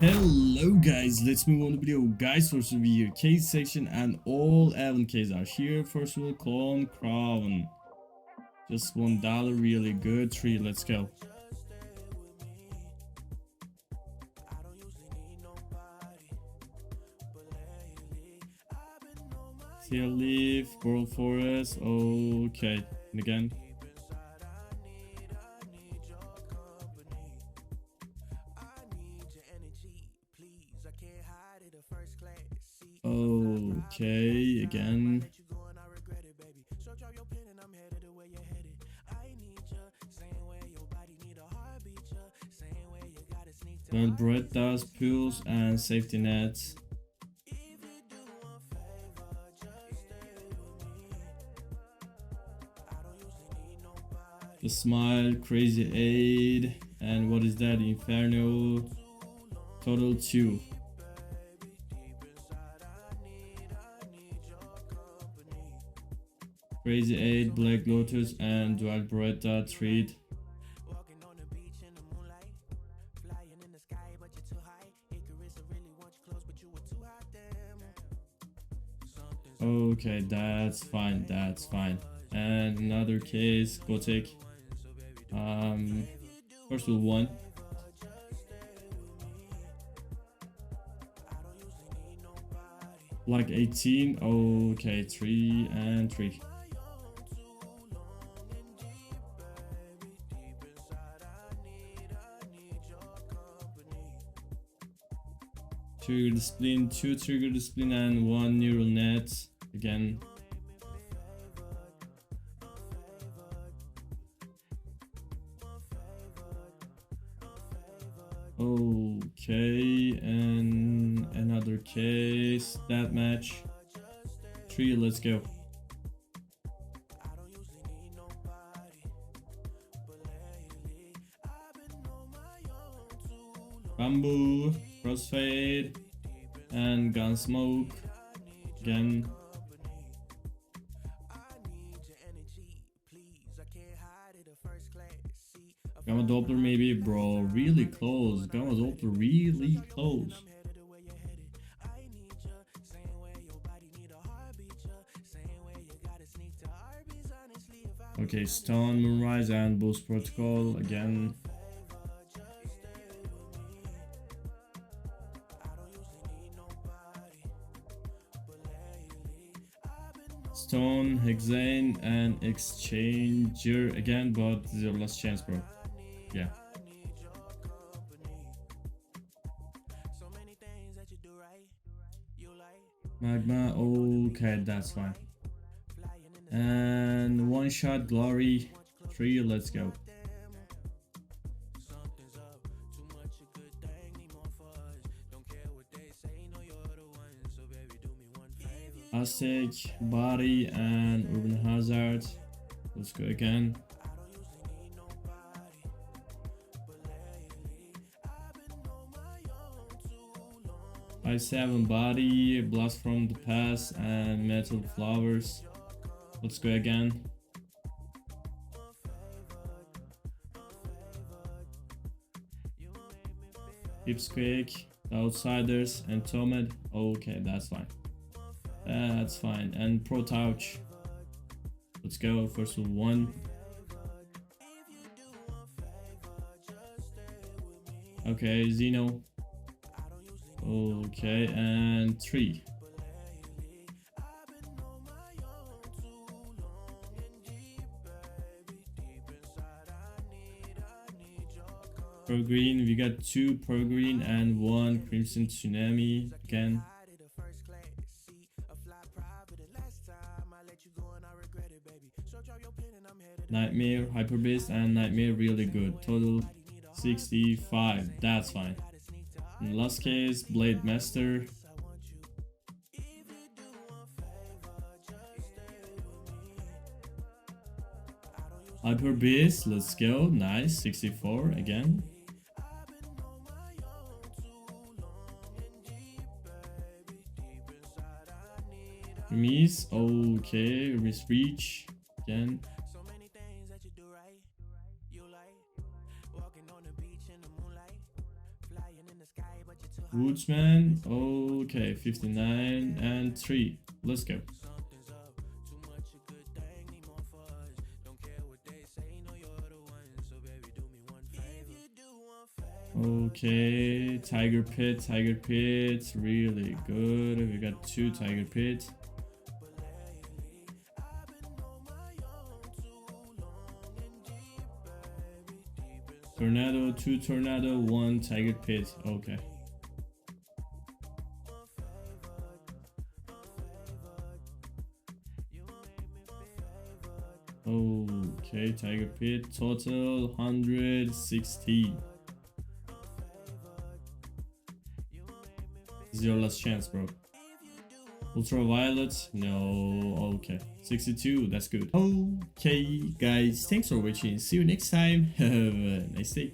Hello guys, let's move on to the video. Guys, first will be your case section and all 11 cases are here. First of all, clone crown. Just $1, really good. 3, let's go. Seal leaf, coral forest, okay. And again. Okay, again. Well, bread dust, pools, and safety nets. The smile, crazy aid, and what is that? Inferno. Total 2. Crazy 8, Black Lotus, and Dual Beretta Treat. Okay, that's fine, that's fine. And another case, Gothic. First of 1. Like 18, okay, 3 and 3. Trigger discipline, 2 trigger discipline, and 1 neural net again. Okay, and another case, that match. 3, let's go. Bamboo, crossfade, and gun smoke again. Gamma Doppler maybe, bro, really close. Gamma Doppler really close. Okay, Stone, Moonrise, and Boost Protocol again. Stone, Hexane, and Exchanger again, but zero last chance, bro. Yeah. Magma, okay, that's fine. And one shot glory, 3, let's go. Aztec, body, and urban hazard. Let's go again. I 7 body, blast from the past, and metal flowers. Let's go again. Pipsquake, outsiders, and Tomed. Okay, that's fine. That's fine. And Pro Touch. Let's go. First of 1. Okay, Xeno. Okay, and 3. Per green, we got 2 per green and 1 Crimson Tsunami again. Nightmare, Hyper Beast, and Nightmare really good. Total 65. That's fine. In last case, Blade Master. Hyper Beast, let's go. Nice, 64 again. Remise, okay. Remise Reach again. Woodsman. Okay, 59 and 3. Let's go. Okay, Tiger Pit, really good. We got 2 Tiger Pit. Tornado, 2 Tornado, 1 Tiger Pit. Okay. Okay, Tiger Pit, total 116. This is your last chance, bro. Ultraviolet, no, okay. 62, that's good. Okay, guys, thanks for watching. See you next time. Have a nice day.